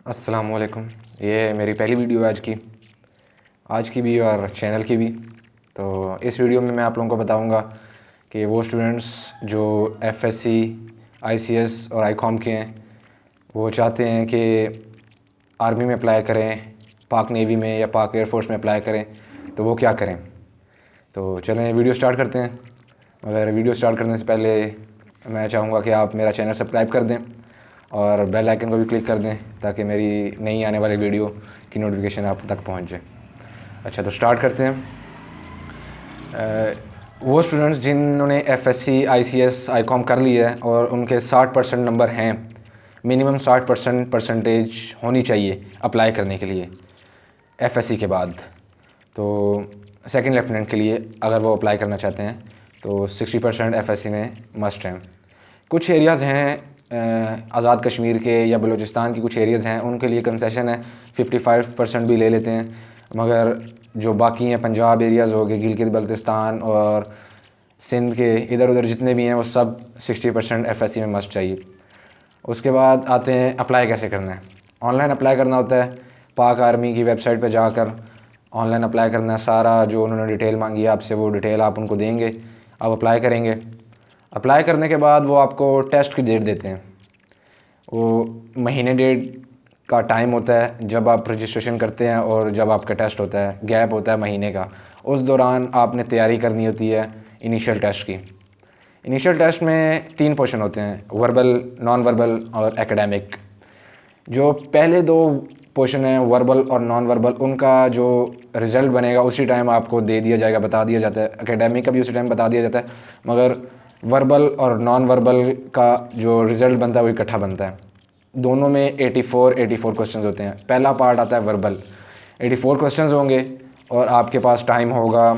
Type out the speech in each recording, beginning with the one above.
अस्सलाम वालेकुम। ये मेरी पहली वीडियो है आज की भी और चैनल की भी। तो इस वीडियो में मैं आप लोगों को बताऊंगा कि वो स्टूडेंट्स जो एफएससी, आईसीएस और आईकॉम के हैं, वो चाहते हैं कि आर्मी में अप्लाई करें, पाक नेवी में या पाक एयरफोर्स में अप्लाई करें, तो वो क्या करें। तो चलें वीडियो स्टार्ट करते हैं। मगर वीडियो स्टार्ट करने से पहले मैं चाहूँगा कि आप मेरा चैनल सब्सक्राइब कर दें और बेल आइकन को भी क्लिक कर दें ताकि मेरी नई आने वाली वीडियो की नोटिफिकेशन आप तक पहुंच जाए। अच्छा, तो स्टार्ट करते हैं। वो स्टूडेंट्स जिन्होंने एफएससी, आईसीएस, आईकॉम कर लिया है और उनके 60% नंबर हैं, मिनिमम 60% परसेंटेज होनी चाहिए अप्लाई करने के लिए एफएससी के बाद। तो सेकंड लेफ्टिनेंट के लिए अगर वो अप्लाई करना चाहते हैं तो 60% एफएससी में मस्ट हैं। कुछ एरियाज़ हैं आज़ाद कश्मीर के या बलूचिस्तान की, कुछ एरियाज़ हैं उनके लिए कंसेशन है, 55% भी ले लेते हैं। मगर जो बाकी हैं पंजाब एरियाज़ हो गए, गिलगित बल्तिस्तान और सिंध के इधर उधर जितने भी हैं, वो सब 60% एफएससी में मस्ट चाहिए। उसके बाद आते हैं अप्लाई कैसे करना है। ऑनलाइन अप्लाई करना होता है, पाक आर्मी की वेबसाइट पर जाकर ऑनलाइन अप्लाई करना है। सारा जो उन्होंने डिटेल मांगी है आपसे, वो डिटेल आप उनको देंगे, आप अप्लाई करेंगे। अप्लाई करने के बाद वो आपको टेस्ट की डेट देते हैं। वो महीने डेढ़ का टाइम होता है जब आप रजिस्ट्रेशन करते हैं और जब आपका टेस्ट होता है, गैप होता है महीने का। उस दौरान आपने तैयारी करनी होती है इनिशियल टेस्ट की। इनिशियल टेस्ट में 3 पोर्शन होते हैं, वर्बल, नॉन वर्बल और एकेडमिक। जो पहले 2 पोर्शन हैं, वर्बल और नॉन वर्बल, उनका जो रिज़ल्ट बनेगा उसी टाइम आपको दे दिया जाएगा, बता दिया जाता है। एकेडमिक का भी उसी टाइम बता दिया जाता है, मगर वर्बल और नॉन वर्बल का जो रिज़ल्ट बनता है वो इकट्ठा बनता है। दोनों में 84 क्वेश्चंस होते हैं। पहला पार्ट आता है वर्बल, 84 क्वेश्चंस होंगे और आपके पास टाइम होगा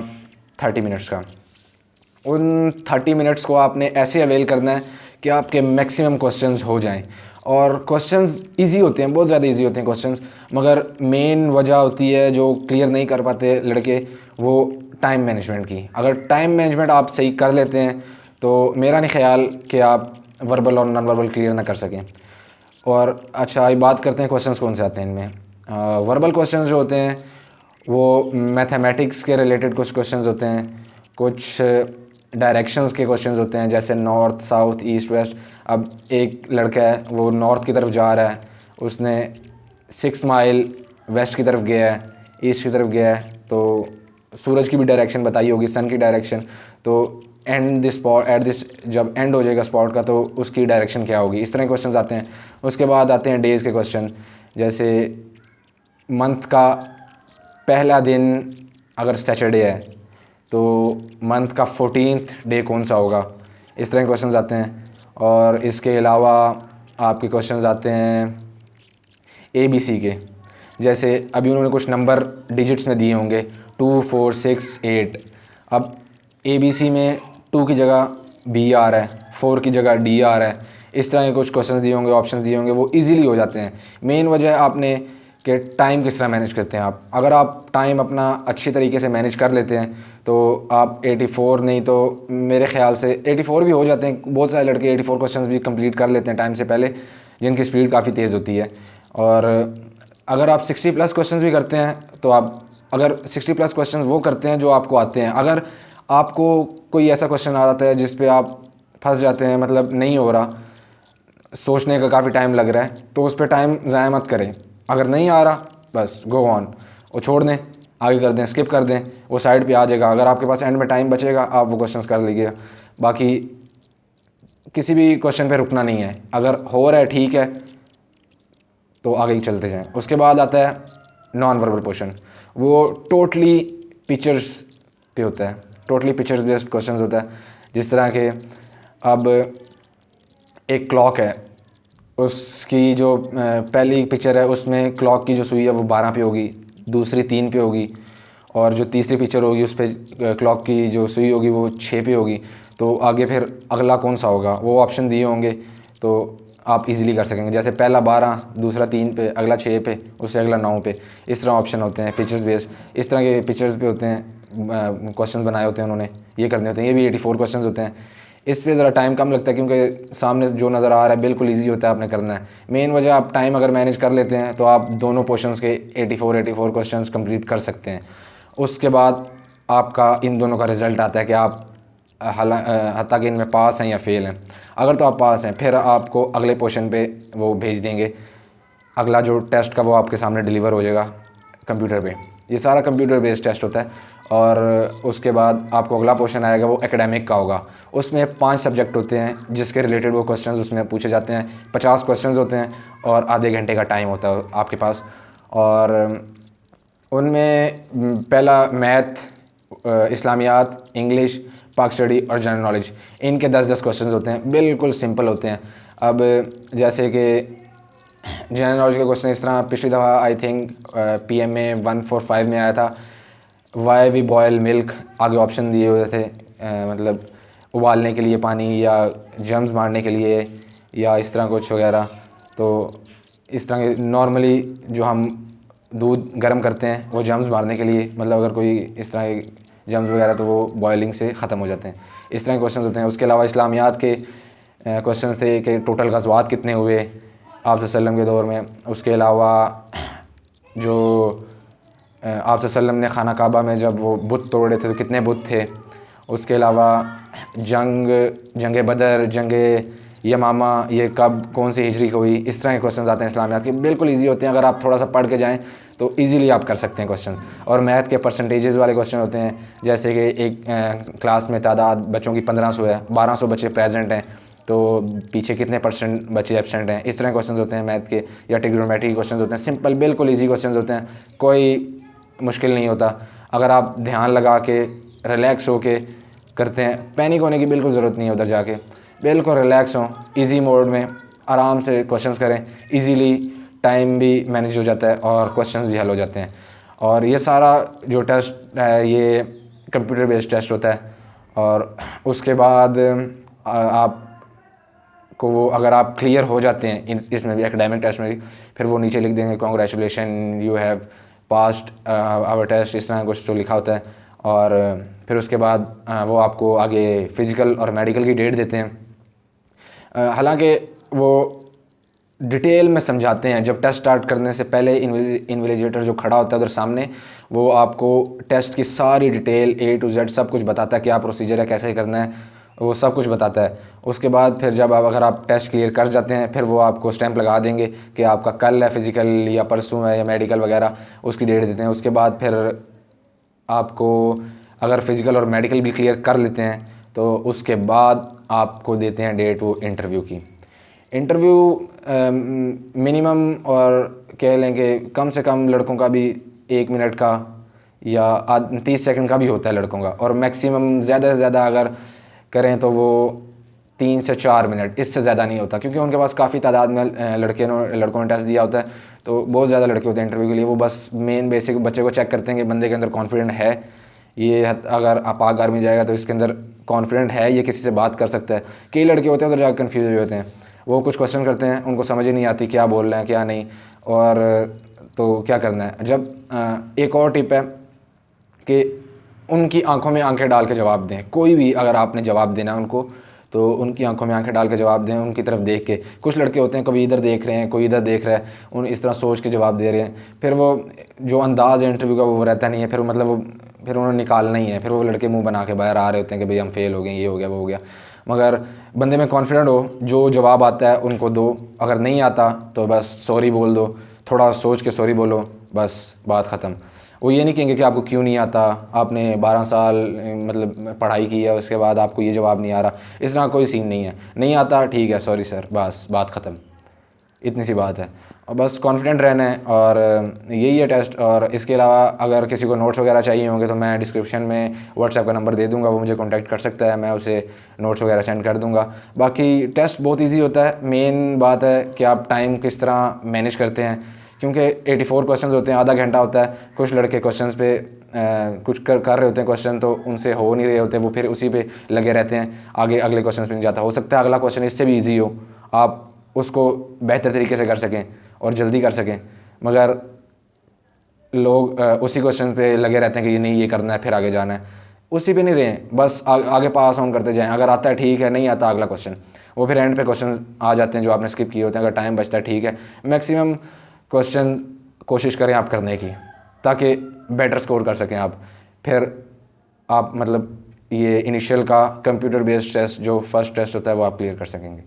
30 मिनट्स का। उन 30 मिनट्स को आपने ऐसे अवेल करना है कि आपके मैक्सिमम क्वेश्चंस हो जाएं। और क्वेश्चंस इजी होते हैं, बहुत ज़्यादा इजी होते हैं क्वेश्चंस, मगर मेन वजह होती है जो क्लियर नहीं कर पाते लड़के, वो टाइम मैनेजमेंट की। अगर टाइम मैनेजमेंट आप सही कर लेते हैं तो मेरा नहीं ख्याल कि आप वर्बल और नॉन वर्बल क्लियर ना कर सकें। और अच्छा, ये बात करते हैं क्वेश्चंस कौन से आते हैं इनमें। वर्बल क्वेश्चंस जो होते हैं वो मैथमेटिक्स के रिलेटेड कुछ क्वेश्चंस होते हैं, कुछ डायरेक्शंस के क्वेश्चंस होते हैं, जैसे नॉर्थ, साउथ, ईस्ट, वेस्ट। अब एक लड़का है, वो नॉर्थ की तरफ जा रहा है, उसने 6 माइल वेस्ट की तरफ गया है, ईस्ट की तरफ गया है, तो सूरज की भी डायरेक्शन बताई होगी, सन की डायरेक्शन। तो and this spot, at this, जब एंड हो जाएगा स्पॉट का तो उसकी डायरेक्शन क्या होगी। इस तरह के क्वेश्चंस आते हैं। उसके बाद आते हैं डेज़ के क्वेश्चन, जैसे मंथ का पहला दिन अगर सैटरडे है तो मंथ का 14th डे कौन सा होगा। इस तरह के क्वेश्चंस आते हैं। और इसके अलावा आपके क्वेश्चंस आते हैं ABC के, जैसे अभी उन्होंने कुछ नंबर डिजिट्स में दिए होंगे 2, 4, 6, 8। अब ABC में 2 की जगह B आ रहा है, 4 की जगह D आ रहा है। इस तरह के कुछ क्वेश्चंस दिए होंगे, ऑप्शंस दिए होंगे, वो इजीली हो जाते हैं। मेन वजह आपने कि टाइम किस तरह मैनेज करते हैं आप। अगर आप टाइम अपना अच्छी तरीके से मैनेज कर लेते हैं तो आप 84 नहीं तो मेरे ख्याल से 84 भी हो जाते हैं। बहुत सारे लड़के 84 क्वेश्चंस भी कंप्लीट कर लेते हैं टाइम से पहले, जिनकी स्पीड काफ़ी तेज़ होती है। और अगर आप 60+ क्वेश्चंस भी करते हैं तो आप, अगर 60+ क्वेश्चंस वो करते हैं जो आपको आते हैं, अगर आपको कोई ऐसा क्वेश्चन आ जाता है जिस पे आप फंस जाते हैं, मतलब नहीं हो रहा, सोचने का काफ़ी टाइम लग रहा है, तो उस पर टाइम ज़ाया मत करें। अगर नहीं आ रहा, बस गो ऑन, वो छोड़ दें, आगे कर दें, स्किप कर दें, वो साइड पे आ जाएगा। अगर आपके पास एंड में टाइम बचेगा, आप वो क्वेश्चंस कर लीजिए। बाकी किसी भी क्वेश्चन पे रुकना नहीं है, अगर हो रहा है ठीक है तो आगे ही चलते जाएं। उसके बाद आता है नॉन वर्बल पोर्शन, वो टोटली पिक्चर्स पे होता है, टोटली पिक्चर्स बेस्ड क्वेश्चंस होता है। जिस तरह के, अब एक क्लॉक है, उसकी जो पहली पिक्चर है उसमें क्लॉक की जो सुई है वो 12 पे होगी, दूसरी 3 पे होगी, और जो तीसरी पिक्चर होगी उस पर क्लॉक की जो सुई होगी वो 6 पे होगी। तो आगे फिर अगला कौन सा होगा, वो ऑप्शन दिए होंगे, तो आप इजीली कर सकेंगे। जैसे पहला 12, दूसरा 3 पे, अगला 6 पे, उससे अगला 9 पे। इस तरह ऑप्शन होते हैं पिक्चर्स बेस्ड। इस तरह के पिक्चर्स पे होते हैं, क्वेश्चंस बनाए होते हैं उन्होंने, ये करने होते हैं। ये भी 84 क्वेश्चंस होते हैं। इस पे ज़रा टाइम कम लगता है क्योंकि सामने जो नज़र आ रहा है बिल्कुल इजी होता है, आपने करना है। मेन वजह आप टाइम अगर मैनेज कर लेते हैं तो आप दोनों पोर्शंस के 84 क्वेश्चंस कंप्लीट कर सकते हैं। उसके बाद आपका इन दोनों का रिज़ल्ट आता है कि आप हत्ता कि इनमें पास हैं या फेल हैं। अगर तो आप पास हैं फिर आपको अगले पोर्शन पे वो भेज देंगे, अगला जो टेस्ट का वो आपके सामने डिलीवर हो जाएगा कंप्यूटर पे। ये सारा कंप्यूटर बेस्ड टेस्ट होता है। और उसके बाद आपको अगला पोर्शन आएगा वो एकेडमिक का होगा। उसमें 5 सब्जेक्ट होते हैं जिसके रिलेटेड वो क्वेश्चंस उसमें पूछे जाते हैं। 50 क्वेश्चंस होते हैं और आधे घंटे का टाइम होता है आपके पास। और उनमें पहला मैथ, इस्लामियात, इंग्लिश, पाक स्टडी और जनरल नॉलेज, इनके 10-10 क्वेश्चंस होते हैं, बिल्कुल सिंपल होते हैं। अब जैसे कि जनरल नॉलेज के क्वेश्चन इस तरह, पिछली दफ़ा आई थिंक PMA 145 में आया था, वाई वी बॉयल मिल्क, आगे ऑप्शन दिए हुए थे, मतलब उबालने के लिए पानी या जर्म्स मारने के लिए या इस तरह कुछ वगैरह। तो इस तरह के नॉर्मली जो हम दूध गर्म करते हैं वो जर्म्स मारने के लिए, मतलब अगर कोई इस तरह के जर्म्स वगैरह तो वो बॉयलिंग से ख़त्म हो जाते हैं। इस तरह के क्वेश्चन होते हैं। उसके अलावा इस्लामियात के क्वेश्चन थे कि टोटल गज़वात कितने हुए आप सल्लम के दौर में। उसके अलावा जो आप सल्लम ने खाना काबा में जब वो बुत तोड़े थे तो कितने बुत थे। उसके अलावा जंग बदर, जंग यमामा, ये कब कौन सी हिजरी को हुई, इस तरह के क्वेश्चन आते हैं इस्लामियात के, बिल्कुल इजी होते हैं। अगर आप थोड़ा सा पढ़ के जाएँ तो इजीली आप कर सकते हैं क्वेश्चन। और मैथ के परसेंटेजेस वाले क्वेश्चन होते हैं, जैसे कि एक क्लास में तादाद बच्चों की 1500 है, 1200 बच्चे प्रेजेंट हैं तो पीछे कितने % बच्चे एब्सेंट हैं। इस तरह क्वेश्चन होते हैं मैथ के। या ट्रिग्नोमेट्री क्वेश्चन होते हैं, सिंपल बिल्कुल ईजी क्वेश्चन होते हैं, कोई मुश्किल नहीं होता। अगर आप ध्यान लगा के रिलैक्स हो के करते हैं, पैनिक होने की बिल्कुल ज़रूरत नहीं है उधर जाके, बिल्कुल रिलैक्स हों, ईजी मोड में आराम से क्वेश्चंस करें, इजीली टाइम भी मैनेज हो जाता है और क्वेश्चंस भी हल हो जाते हैं। और ये सारा जो टेस्ट है ये कंप्यूटर बेस्ड टेस्ट होता है। और उसके बाद आप को वो अगर आप क्लियर हो जाते हैं इसमें भी, एकेडमिक टेस्ट में भी, फिर वो नीचे लिख देंगे congratulation you have passed our test, इस तरह कुछ तो लिखा होता है। और फिर उसके बाद वो आपको आगे फ़िज़िकल और मेडिकल की डेट देते हैं। हालांकि वो डिटेल में समझाते हैं। जब टेस्ट स्टार्ट करने से पहले इन्विजिलेटर जो खड़ा होता है उधर सामने, वो आपको टेस्ट की सारी डिटेल A to Z सब कुछ बताता है, क्या प्रोसीजर है, कैसे करना है, वो सब कुछ बताता है। उसके बाद फिर जब अगर आप टेस्ट क्लियर कर जाते हैं फिर वो आपको स्टैंप लगा देंगे कि आपका कल है फ़िज़िकल या परसों है या मेडिकल वगैरह, उसकी डेट देते हैं। उसके बाद फिर आपको अगर फ़िज़िकल और मेडिकल भी क्लियर कर लेते हैं तो उसके बाद आपको देते हैं डेट वो इंटरव्यू की। इंटरव्यू मिनिमम और कह लें कि कम से कम लड़कों का भी 1 मिनट का या 30 सेकंड का भी होता है लड़कों का, और मैक्सिमम ज़्यादा से ज़्यादा अगर करें तो वो 3 से 4 मिनट, इससे ज़्यादा नहीं होता क्योंकि उनके पास काफ़ी तादाद में लड़कों ने टेस्ट दिया होता है तो बहुत ज़्यादा लड़के होते हैं इंटरव्यू के लिए। वो बस मेन बेसिक बच्चे को चेक करते हैं कि बंदे के अंदर कॉन्फिडेंट है, ये अगर पाक आर्मी जाएगा तो इसके अंदर कॉन्फिडेंट है, ये किसी से बात कर सकता है। कई लड़के होते हैं उधर जाकर कन्फ्यूज हो जाते हैं, वो कुछ क्वेश्चन करते हैं उनको समझ ही नहीं आती क्या बोल रहे हैं क्या नहीं, और तो क्या करना है। जब एक और टिप है कि उनकी आंखों में आंखें डाल के जवाब दें। कोई भी अगर आपने जवाब देना है उनको तो उनकी आंखों में आंखें डाल के जवाब दें, उनकी तरफ देख के। कुछ लड़के होते हैं कभी इधर देख रहे हैं कोई इधर देख रहा है, उन इस तरह सोच के जवाब दे रहे हैं, फिर वो जो अंदाज़ है इंटरव्यू का वो रहता नहीं है, फिर मतलब वो फिर उन्होंने निकालना ही है, फिर वो लड़के मुंह बना के बाहर आ रहे होते हैं कि भाई हम फेल हो गए, ये हो गया वो हो गया। मगर बंदे में कॉन्फिडेंट हो, जो जवाब आता है उनको दो, अगर नहीं आता तो बस सॉरी बोल दो, थोड़ा सोच के सॉरी बोलो, बस बात ख़त्म। वो ये नहीं कहेंगे कि आपको क्यों नहीं आता, आपने 12 साल मतलब पढ़ाई की है उसके बाद आपको ये जवाब नहीं आ रहा, इस तरह कोई सीन नहीं है। नहीं आता ठीक है सॉरी सर, बस बात ख़त्म, इतनी सी बात है। और बस कॉन्फिडेंट रहना है और यही है टेस्ट। और इसके अलावा अगर किसी को नोट्स वगैरह चाहिए होंगे तो मैं डिस्क्रिप्शन में व्हाट्सएप का नंबर दे दूंगा, वो मुझे कांटेक्ट कर सकता है, मैं उसे नोट्स वगैरह सेंड कर दूंगा। बाकी टेस्ट बहुत इजी होता है, मेन बात है कि आप टाइम किस तरह मैनेज करते हैं, क्योंकि 84 क्वेश्चन होते हैं, आधा घंटा होता है। कुछ लड़के क्वेश्चन पे कुछ कर रहे होते हैं क्वेश्चन तो उनसे हो नहीं रहे होते, वो फिर उसी पे लगे रहते हैं, आगे अगले क्वेश्चन पे नहीं जाता। हो सकता है अगला क्वेश्चन इससे भी ईजी हो, आप उसको बेहतर तरीके से कर सकें और जल्दी कर सकें, मगर लोग उसी क्वेश्चन पे लगे रहते हैं कि ये नहीं ये करना है फिर आगे जाना है। उसी पे नहीं रहें, बस आगे पास ऑन करते जाएं। अगर आता है ठीक है, नहीं आता अगला क्वेश्चन। वो फिर एंड पे क्वेश्चन आ जाते हैं जो आपने स्किप किए होते हैं। अगर टाइम बचता है ठीक है, मैक्सिमम क्वेश्चन कोशिश करें आप करने की, ताकि बेटर स्कोर कर सकें आप। फिर आप मतलब ये इनिशियल का कंप्यूटर बेस्ड टेस्ट जो फर्स्ट टेस्ट होता है वो आप क्लियर कर सकेंगे।